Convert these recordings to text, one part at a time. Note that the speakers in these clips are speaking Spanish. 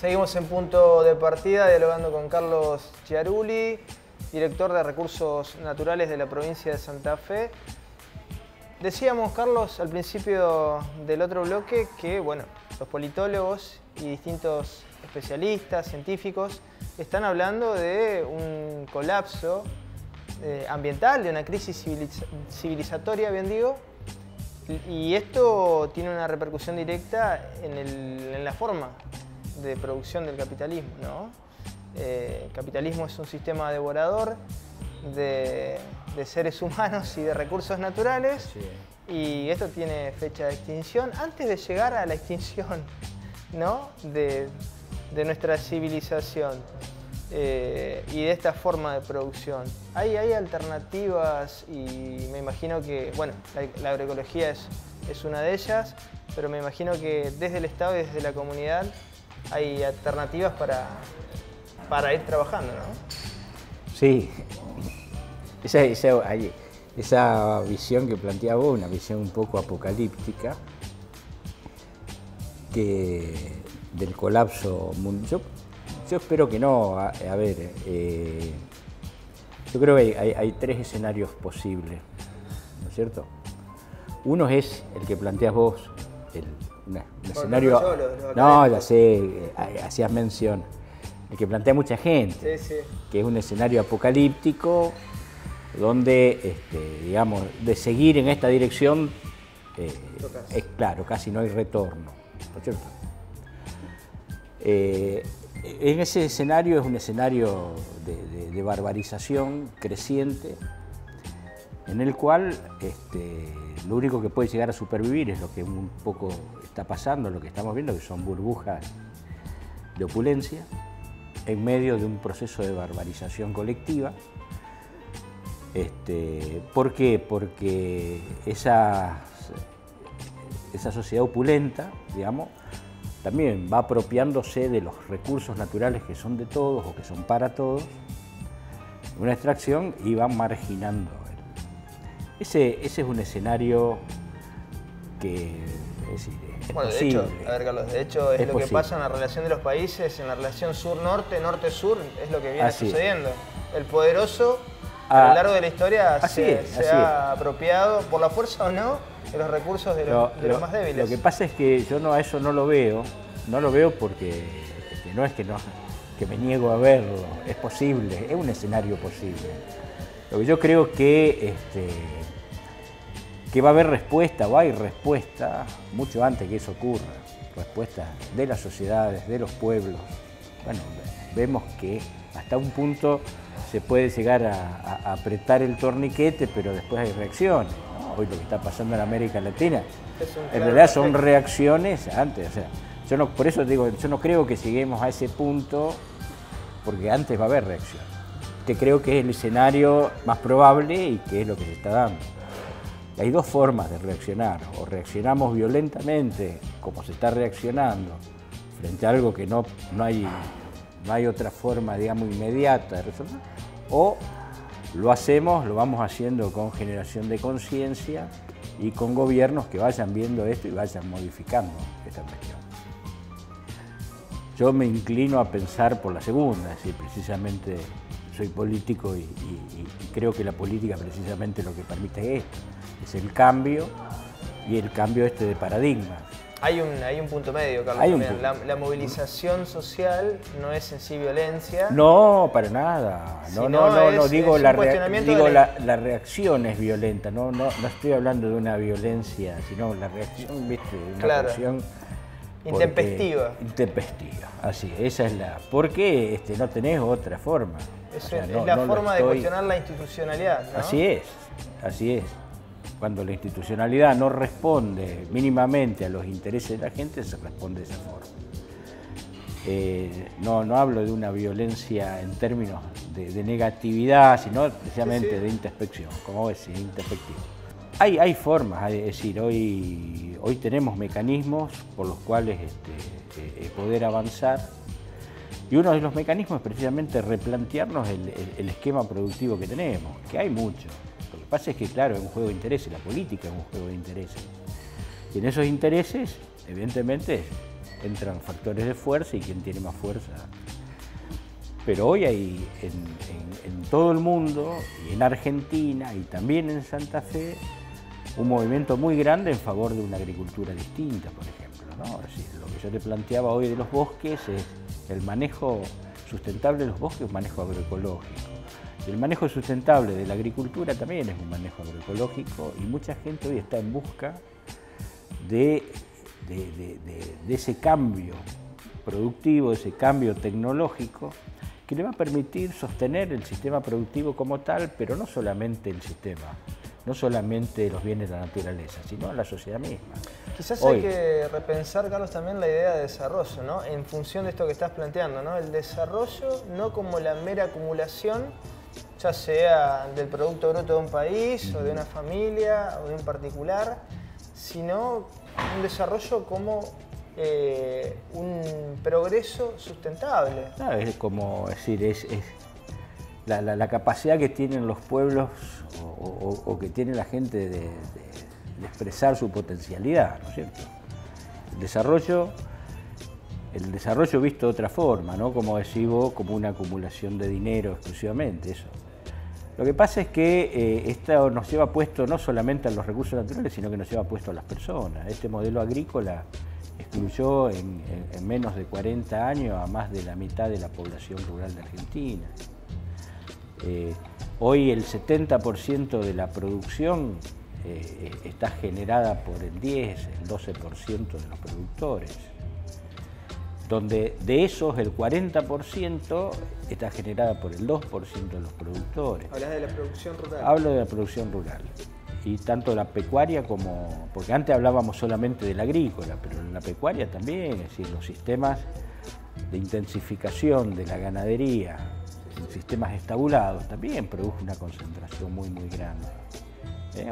Seguimos en Punto de Partida dialogando con Carlos Chiarulli, director de Recursos Naturales de la provincia de Santa Fe. Decíamos, Carlos, al principio del otro bloque que, bueno, los politólogos y distintos especialistas, científicos, están hablando de un colapso ambiental, de una crisis civilizatoria, bien digo, y esto tiene una repercusión directa en la forma de producción del capitalismo, ¿no? El capitalismo es un sistema devorador de seres humanos y de recursos naturales, sí. Y esto tiene fecha de extinción antes de llegar a la extinción, ¿no? de nuestra civilización y de esta forma de producción. Hay alternativas y me imagino que, bueno, la agroecología es una de ellas, pero me imagino que desde el Estado y desde la comunidad hay alternativas para ir trabajando, ¿no? Sí, esa visión que planteaba vos, una visión un poco apocalíptica del colapso mundial. Yo espero que no. A ver, yo creo que hay tres escenarios posibles, ¿no es cierto? Uno es el que planteas vos, un escenario... No, ya sé, hacías mención. El que plantea mucha gente, sí, sí. Que es un escenario apocalíptico donde, digamos, de seguir en esta dirección, es claro, casi no hay retorno, ¿no es cierto? En ese escenario es un escenario de barbarización creciente, en el cual lo único que puede llegar a supervivir es lo que un poco está pasando, lo que estamos viendo, que son burbujas de opulencia, en medio de un proceso de barbarización colectiva. ¿Por qué? Porque esa sociedad opulenta, digamos, también va apropiándose de los recursos naturales que son de todos o que son para todos, una extracción, y va marginando. Ese es un escenario que es posible. De hecho es lo que pasa en la relación de los países, en la relación sur-norte, norte-sur, es lo que viene sucediendo. El poderoso a lo largo de la historia se ha apropiado, por la fuerza o no, de los recursos de los más débiles. Lo que pasa es que yo a eso no lo veo porque no es que me niego a verlo, es posible, es un escenario posible. Lo que yo creo que va a haber respuesta, o hay respuesta, mucho antes que eso ocurra, respuesta de las sociedades, de los pueblos. Bueno, vemos que hasta un punto se puede llegar a apretar el torniquete, pero después hay reacciones, ¿no? Hoy lo que está pasando en América Latina, en realidad son reacciones antes. O sea, por eso digo, yo no creo que lleguemos a ese punto, porque antes va a haber reacción. Que creo que es el escenario más probable y que es lo que se está dando. Y hay dos formas de reaccionar: o reaccionamos violentamente, como se está reaccionando, frente a algo que no hay otra forma, digamos, inmediata de resolver, o lo vamos haciendo con generación de conciencia y con gobiernos que vayan viendo esto y vayan modificando esta cuestión. Yo me inclino a pensar por la segunda, es decir, precisamente soy político y creo que la política precisamente lo que permite es esto, es el cambio, y el cambio de paradigma. Hay un punto medio, Carlos. La movilización social no es en sí violencia. No, para nada. No, digo la reacción es violenta. No estoy hablando de una violencia, sino la reacción, ¿viste? Una reacción intempestiva. Intempestiva, así, esa es porque no tenés otra forma. Es la forma de cuestionar la institucionalidad, ¿no? Así es. Cuando la institucionalidad no responde mínimamente a los intereses de la gente, se responde de esa forma. No hablo de una violencia en términos de negatividad, sino precisamente de introspección, como vos decís, introspectivo. Hay formas, es decir, hoy tenemos mecanismos por los cuales poder avanzar, y uno de los mecanismos es precisamente replantearnos el esquema productivo que tenemos, que hay mucho. Lo que pasa es que, claro, es un juego de intereses, la política es un juego de intereses. Y en esos intereses, evidentemente, entran factores de fuerza y quien tiene más fuerza. Pero hoy hay en todo el mundo, y en Argentina y también en Santa Fe, un movimiento muy grande en favor de una agricultura distinta, por ejemplo, ¿no? Es decir, lo que yo te planteaba hoy de los bosques es el manejo sustentable de los bosques, un manejo agroecológico. El manejo sustentable de la agricultura también es un manejo agroecológico y mucha gente hoy está en busca de ese cambio productivo, ese cambio tecnológico que le va a permitir sostener el sistema productivo como tal, pero no solamente el sistema, no solamente los bienes de la naturaleza, sino la sociedad misma. Quizás hay que repensar, Carlos, también la idea de desarrollo, ¿no? En función de esto que estás planteando, ¿no? El desarrollo no como la mera acumulación, ya sea del Producto Bruto de un país, o de una familia, o de un particular, sino un desarrollo como un progreso sustentable. No, es como decir, es la capacidad que tienen los pueblos o que tiene la gente de expresar su potencialidad, ¿no es cierto? El desarrollo visto de otra forma, ¿no? Como decís vos, como una acumulación de dinero exclusivamente, eso. Lo que pasa es que esto nos lleva puesto no solamente a los recursos naturales, sino que nos lleva puesto a las personas. Este modelo agrícola excluyó en menos de 40 años a más de la mitad de la población rural de Argentina. Hoy el 70% de la producción está generada por el 10, el 12% de los productores, donde de esos el 40% está generada por el 2% de los productores. ¿Hablas de la producción rural? Hablo de la producción rural. Y tanto la pecuaria como, porque antes hablábamos solamente de la agrícola, pero en la pecuaria también, es decir, los sistemas de intensificación de la ganadería, en sistemas estabulados, también produjo una concentración muy grande.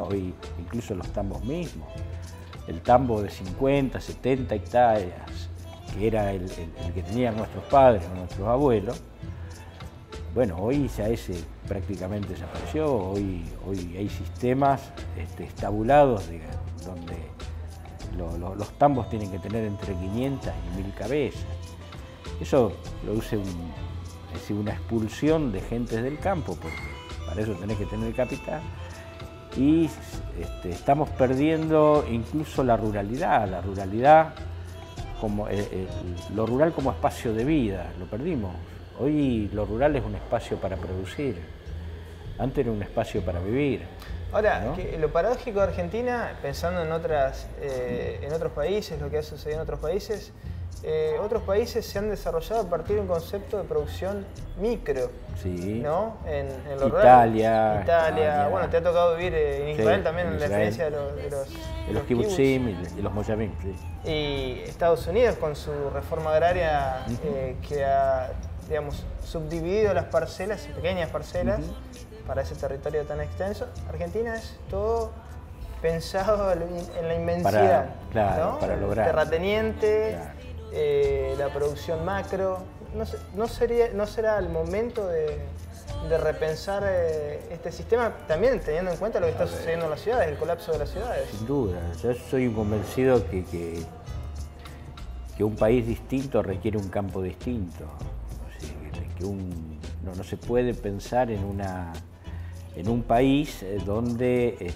Hoy incluso los tambos mismos, el tambo de 50, 70 hectáreas, que era el que tenían nuestros padres o nuestros abuelos, bueno, hoy ya ese prácticamente desapareció. Hoy hay sistemas estabulados donde los tambos tienen que tener entre 500 y 1000 cabezas. Eso produce una expulsión de gentes del campo, porque para eso tenés que tener capital. Y estamos perdiendo incluso la ruralidad como lo rural como espacio de vida, lo perdimos. Hoy lo rural es un espacio para producir, antes era un espacio para vivir. Ahora, ¿no? Lo paradójico de Argentina, pensando en otros países, lo que ha sucedido en otros países se han desarrollado a partir de un concepto de producción micro, sí. ¿no? En lo Italia, rural. Bueno, te ha tocado vivir en Israel, sí, también, en la experiencia de los kibutzim y los moshavim. Sí. Y Estados Unidos con su reforma agraria que ha, digamos, subdividido las parcelas en pequeñas parcelas para ese territorio tan extenso. Argentina es todo pensado en la inmensidad, ¿no? Para lograr. Terrateniente, la producción macro. ¿No será el momento de repensar este sistema, también teniendo en cuenta lo que está sucediendo en las ciudades, el colapso de las ciudades? Sin duda, yo soy un convencido que un país distinto requiere un campo distinto. No se puede pensar en un país donde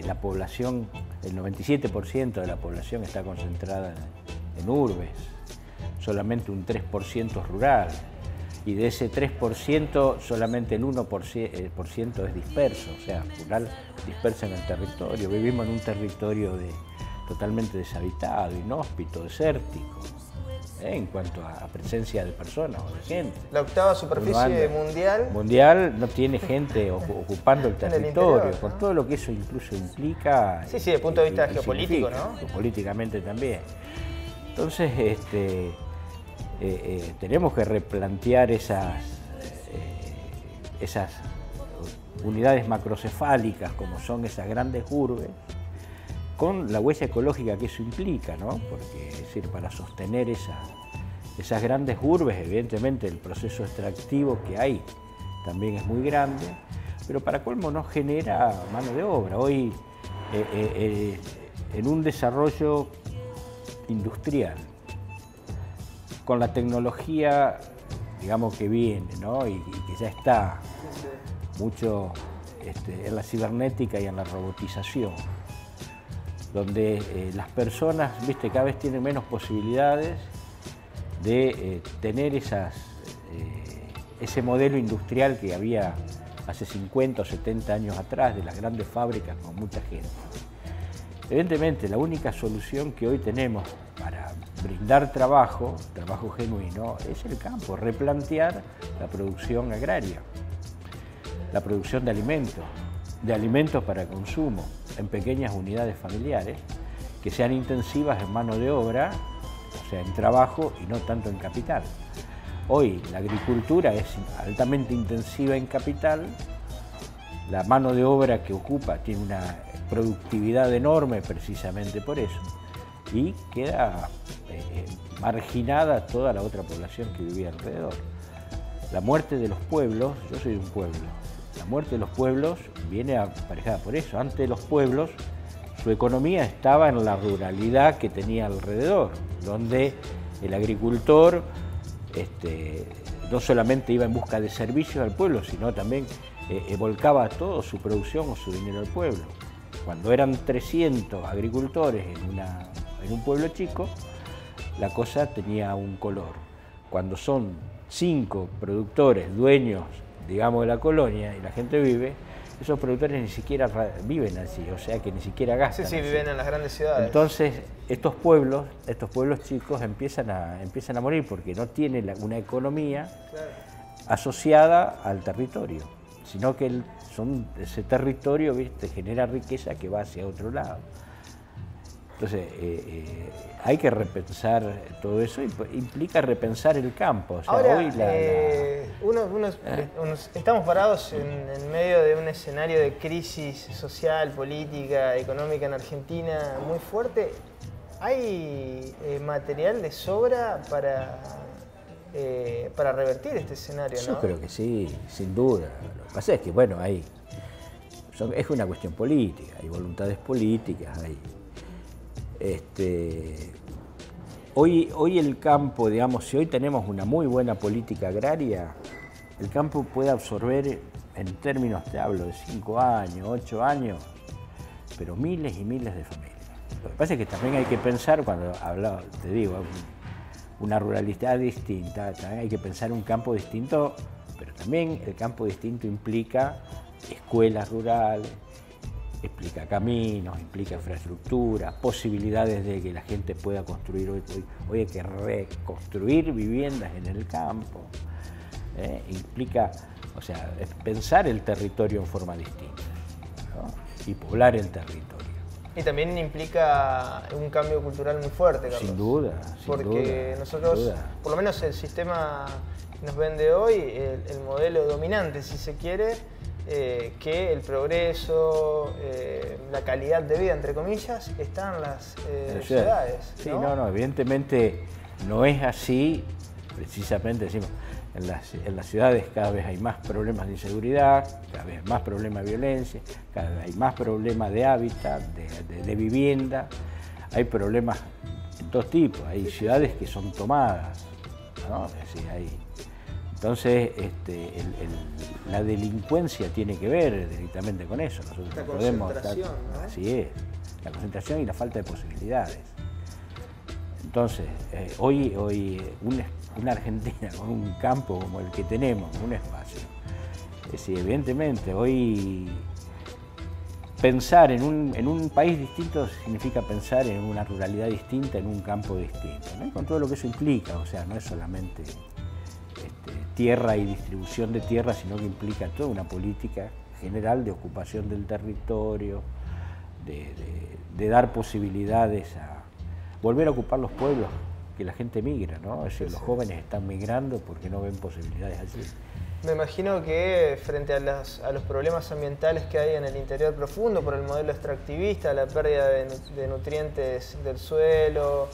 la población, el 97% de la población está concentrada en urbes, solamente un 3% rural, y de ese 3% solamente el 1% es disperso, o sea, rural disperso en el territorio. Vivimos en un territorio totalmente deshabitado, inhóspito, desértico, en cuanto a presencia de personas o de gente. La octava superficie mundial no tiene gente ocupando el territorio, interior, con todo lo que eso incluso implica. Sí, desde el punto de vista geopolítico, ¿no? Políticamente también. Entonces, tenemos que replantear esas unidades macrocefálicas, como son esas grandes urbes, con la huella ecológica que eso implica, ¿no? Porque, es decir, para sostener esas grandes urbes, evidentemente el proceso extractivo que hay también es muy grande, pero para colmo no genera mano de obra. Hoy, en un desarrollo industrial con la tecnología, digamos, que viene, ¿no? y que ya está mucho en la cibernética y en la robotización, donde las personas, viste, cada vez tienen menos posibilidades de tener ese modelo industrial que había hace 50 o 70 años atrás, de las grandes fábricas con mucha gente. Evidentemente, la única solución que hoy tenemos para brindar trabajo genuino, es el campo, replantear la producción agraria, la producción de alimentos para consumo en pequeñas unidades familiares, que sean intensivas en mano de obra, o sea, en trabajo y no tanto en capital. Hoy la agricultura es altamente intensiva en capital, la mano de obra que ocupa tiene una productividad enorme precisamente por eso, y queda marginada toda la otra población que vivía alrededor. La muerte de los pueblos, yo soy de un pueblo, la muerte de los pueblos viene aparejada por eso. Antes los pueblos, su economía estaba en la ruralidad que tenía alrededor, donde el agricultor no solamente iba en busca de servicios al pueblo, sino también volcaba toda su producción o su dinero al pueblo. Cuando eran 300 agricultores en un pueblo chico, la cosa tenía un color. Cuando son 5 productores, dueños, digamos, de la colonia, y la gente vive, esos productores ni siquiera viven así, o sea que ni siquiera gastan. Sí, así. viven en las grandes ciudades. Entonces, estos pueblos chicos empiezan a morir porque no tienen una economía asociada al territorio, sino que ese territorio, ¿viste?, genera riqueza que va hacia otro lado. Entonces, hay que repensar todo eso, implica repensar el campo. O sea, ahora, hoy estamos parados en medio de un escenario de crisis social, política, económica en Argentina muy fuerte. ¿Hay material de sobra para revertir este escenario? Yo creo que sí, sin duda. Lo que pasa es que, bueno, es una cuestión política, hay voluntades políticas, Hoy el campo, digamos, si hoy tenemos una muy buena política agraria, el campo puede absorber, en términos, te hablo, de 5 años, 8 años, pero miles y miles de familias. Lo que pasa es que también hay que pensar, cuando hablo, te digo, una ruralidad distinta, también hay que pensar un campo distinto, pero también el campo distinto implica escuelas rurales, implica caminos, implica infraestructura, posibilidades de que la gente pueda construir. Hoy hay que reconstruir viviendas en el campo. Implica, o sea, pensar el territorio en forma distinta, ¿no? Y poblar el territorio. Y también implica un cambio cultural muy fuerte, Carlos. Sin duda, porque nosotros, por lo menos el sistema que nos vende hoy, el modelo dominante, si se quiere, que el progreso, la calidad de vida, entre comillas, está en las ciudades. Sí, no, evidentemente no es así. Precisamente decimos, en las ciudades cada vez hay más problemas de inseguridad, cada vez más problemas de violencia, cada vez hay más problemas de hábitat, de vivienda, hay problemas de todo tipo, hay ciudades que son tomadas, ¿no? Es decir, entonces, la delincuencia tiene que ver directamente con eso. Nosotros la no podemos concentración, ¿no? Así es, la concentración y la falta de posibilidades. Entonces, hoy una Argentina con un campo como el que tenemos, un espacio, es decir, evidentemente hoy pensar en un país distinto significa pensar en una ruralidad distinta, en un campo distinto, ¿no? Con todo lo que eso implica, o sea, no es solamente tierra y distribución de tierra, sino que implica toda una política general de ocupación del territorio, de dar posibilidades a volver a ocupar los pueblos, que la gente migra, ¿no? Es decir, los jóvenes están migrando porque no ven posibilidades allí. Me imagino que frente a los problemas ambientales que hay en el interior profundo por el modelo extractivista, la pérdida de nutrientes del suelo,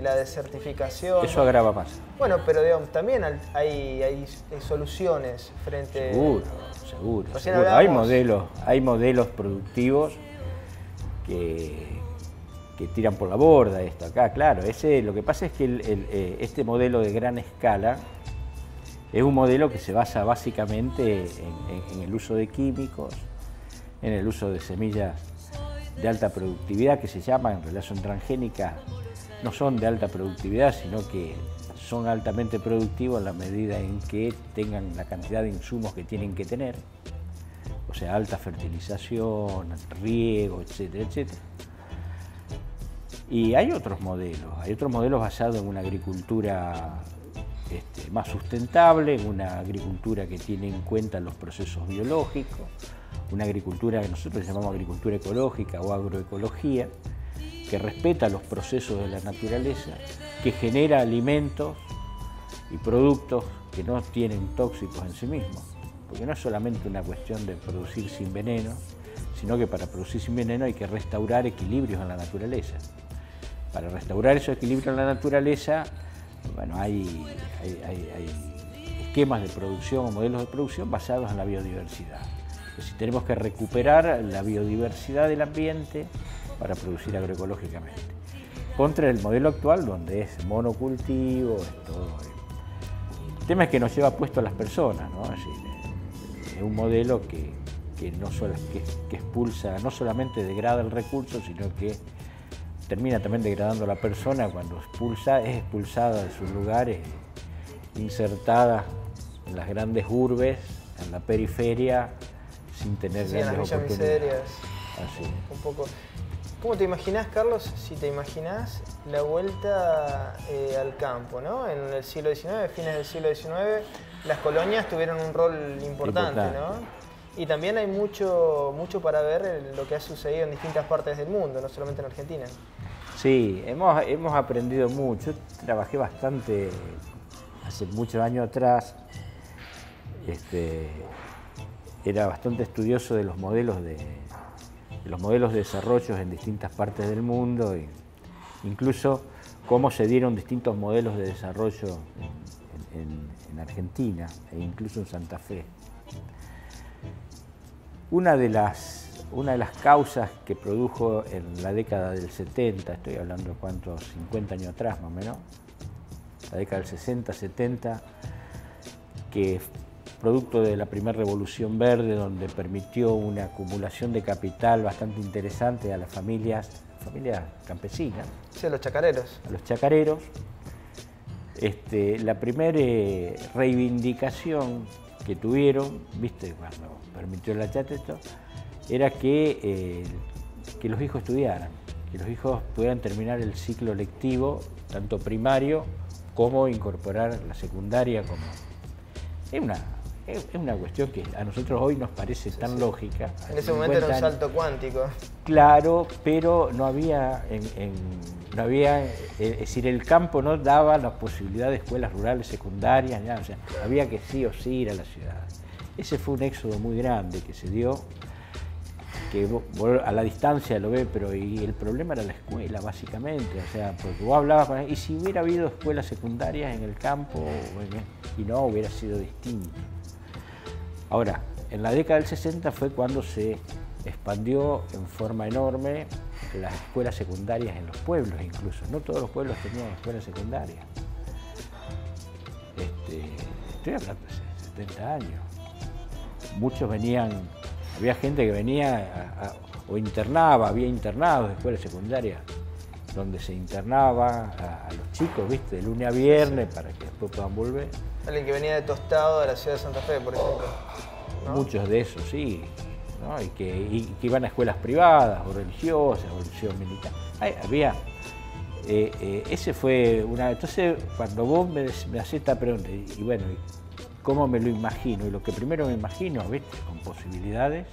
la desertificación. Eso agrava más. Bueno, pero digamos, también hay soluciones frente... Seguro. Hablábamos... Hay modelos productivos que tiran por la borda esto acá, claro. Lo que pasa es que este modelo de gran escala es un modelo que se basa básicamente en el uso de químicos, en el uso de semillas de alta productividad, que se llaman, en realidad son transgénicas, no son de alta productividad, sino que son altamente productivos en la medida en que tengan la cantidad de insumos que tienen que tener, o sea, alta fertilización, riego, etcétera, etcétera. Y hay otros modelos basados en una agricultura más sustentable, en una agricultura que tiene en cuenta los procesos biológicos, una agricultura que nosotros llamamos agricultura ecológica o agroecología, que respeta los procesos de la naturaleza, que genera alimentos y productos que no tienen tóxicos en sí mismos, porque no es solamente una cuestión de producir sin veneno, sino que para producir sin veneno hay que restaurar equilibrios en la naturaleza. Para restaurar esos equilibrios en la naturaleza, bueno, hay esquemas de producción o modelos de producción basados en la biodiversidad. Es decir, tenemos que recuperar la biodiversidad del ambiente para producir agroecológicamente. Contra el modelo actual, donde es monocultivo, es todo. El tema es que nos lleva puesto a las personas, ¿no? Es decir, es un modelo que expulsa, no solamente degrada el recurso, sino que termina también degradando a la persona cuando es expulsada de sus lugares, insertada en las grandes urbes, en la periferia, sin tener grandes oportunidades. Así. Un poco. ¿Cómo te imaginás, Carlos, si te imaginás la vuelta al campo, ¿no? En el siglo XIX, fines del siglo XIX, las colonias tuvieron un rol importante, ¿no? Y también hay mucho para ver lo que ha sucedido en distintas partes del mundo, no solamente en Argentina. Sí, hemos aprendido mucho. Yo trabajé bastante hace muchos años atrás. Era bastante estudioso de los modelos de desarrollo en distintas partes del mundo, e incluso cómo se dieron distintos modelos de desarrollo en Argentina e incluso en Santa Fe. Una de las causas que produjo en la década del 70, estoy hablando de cuántos, 50 años atrás más o menos, la década del 60, 70, que producto de la primera revolución verde, donde permitió una acumulación de capital bastante interesante a las familias campesinas. Sí, a los chacareros. A los chacareros. La primera reivindicación que tuvieron, viste, cuando permitió la Chateto, era que los hijos estudiaran, que los hijos pudieran terminar el ciclo lectivo, tanto primario como incorporar la secundaria. Es una cuestión que a nosotros hoy nos parece tan lógica. En ese momento era un salto cuántico. Claro, pero no había, es decir, el campo no daba la posibilidad de escuelas rurales secundarias, o sea, había que sí o sí ir a la ciudad. Ese fue un éxodo muy grande que se dio, que a la distancia lo ve, pero y el problema era la escuela, básicamente, o sea, porque vos hablabas con él, y si hubiera habido escuelas secundarias en el campo, y no, hubiera sido distinto. Ahora, en la década del 60 fue cuando se expandió en forma enorme las escuelas secundarias en los pueblos incluso. No todos los pueblos tenían escuelas secundarias. Estoy hablando de 70 años. Muchos venían, había gente que venía o internaba, había internados de escuelas secundarias, donde se internaba a los chicos, ¿viste? De lunes a viernes para que después puedan volver. Alguien que venía de Tostado de la ciudad de Santa Fe, por ejemplo, ¿no? Muchos de esos, sí, ¿no? y que iban a escuelas privadas o religiosas, o religión militar. Ese fue una... Entonces, cuando vos me hacés esta pregunta, y bueno, ¿cómo me lo imagino? Y lo que primero me imagino, ¿viste? Con posibilidades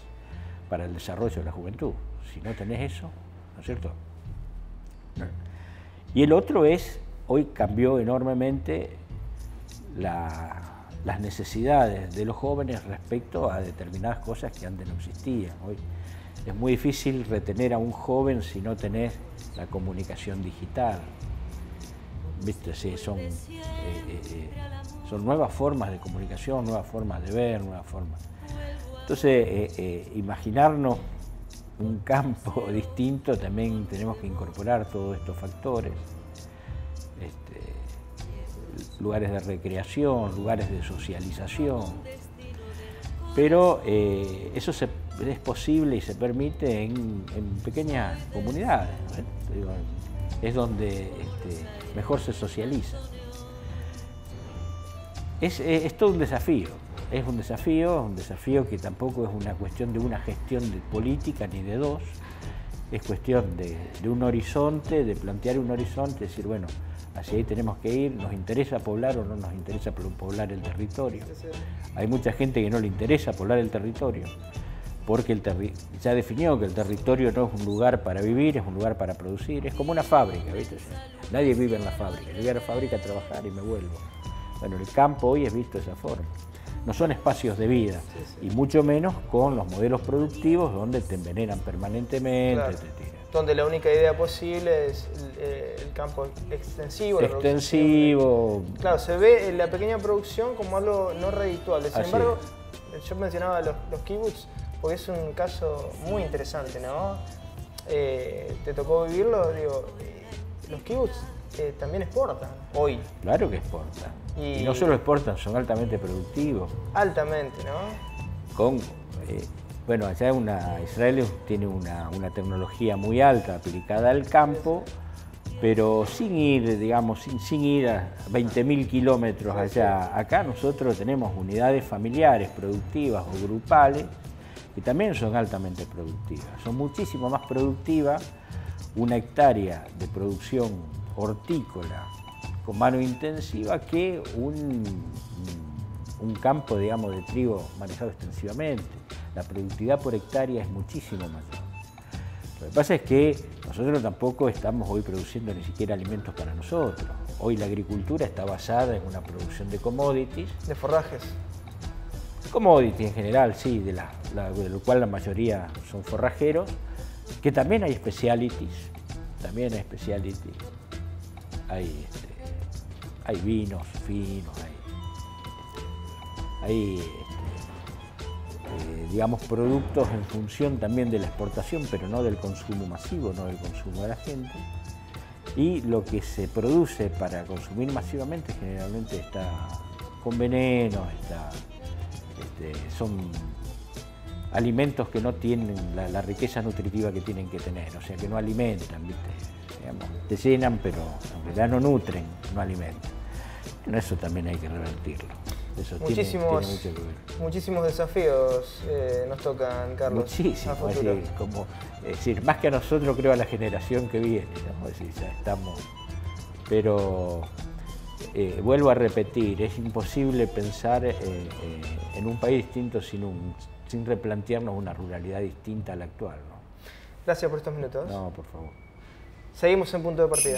para el desarrollo de la juventud. Si no tenés eso, ¿no es cierto? No. Y el otro es, hoy cambió enormemente las necesidades de los jóvenes respecto a determinadas cosas que antes no existían. Hoy es muy difícil retener a un joven si no tenés la comunicación digital. ¿Viste? Sí, son nuevas formas de comunicación, nuevas formas de ver, nuevas formas. Entonces, imaginarnos un campo distinto también tenemos que incorporar todos estos factores. Lugares de recreación, lugares de socialización, pero eso es posible y se permite en pequeñas comunidades, ¿no? Digo, es donde mejor se socializa. Es todo un desafío, es un desafío que tampoco es una cuestión de una gestión de política ni de dos, es cuestión de un horizonte, de plantear un horizonte, decir, bueno, hacia ahí tenemos que ir, nos interesa poblar o no nos interesa poblar el territorio. Hay mucha gente que no le interesa poblar el territorio, porque ya definió que el territorio no es un lugar para vivir, es un lugar para producir, es como una fábrica, ¿viste? Nadie vive en la fábrica, yo voy a la fábrica a trabajar y me vuelvo. Bueno, el campo hoy es visto de esa forma. No son espacios de vida, y mucho menos con los modelos productivos donde te envenenan permanentemente, claro. te tiran. Donde la única idea posible es el campo extensivo. Extensivo. Claro, se ve la pequeña producción como algo no redituable. Sin embargo, yo mencionaba los kibbutz porque es un caso muy interesante, ¿no? ¿Te tocó vivirlo? Digo, los kibbutz también exportan hoy. Claro que exportan. Y no solo exportan, son altamente productivos. Altamente, ¿no? Bueno, allá Israel tiene una tecnología muy alta aplicada al campo, pero sin ir, digamos, sin ir a 20.000 kilómetros allá. Acá nosotros tenemos unidades familiares, productivas o grupales, que también son altamente productivas. Son muchísimo más productivas una hectárea de producción hortícola con mano intensiva que un campo, digamos, de trigo manejado extensivamente. La productividad por hectárea es muchísimo mayor. Lo que pasa es que nosotros tampoco estamos hoy produciendo ni siquiera alimentos para nosotros. Hoy la agricultura está basada en una producción de commodities. De forrajes. Commodities en general, sí, de lo cual la mayoría son forrajeros, que también hay specialities, hay vinos finos, hay digamos, productos en función también de la exportación, pero no del consumo masivo, no del consumo de la gente. Y lo que se produce para consumir masivamente generalmente está con veneno, son alimentos que no tienen la riqueza nutritiva que tienen que tener, o sea, que no alimentan, ¿viste? Digamos, te llenan, pero en realidad no nutren, no alimentan. Bueno, eso también hay que revertirlo. Eso tiene mucho que ver. Muchísimos desafíos nos tocan, Carlos. Muchísimos, es decir, más que a nosotros, creo a la generación que viene, ¿no? Es decir, ya estamos. Pero vuelvo a repetir, es imposible pensar en un país distinto sin replantearnos una ruralidad distinta a la actual, ¿no? Gracias por estos minutos. No, por favor. Seguimos en Punto de Partida.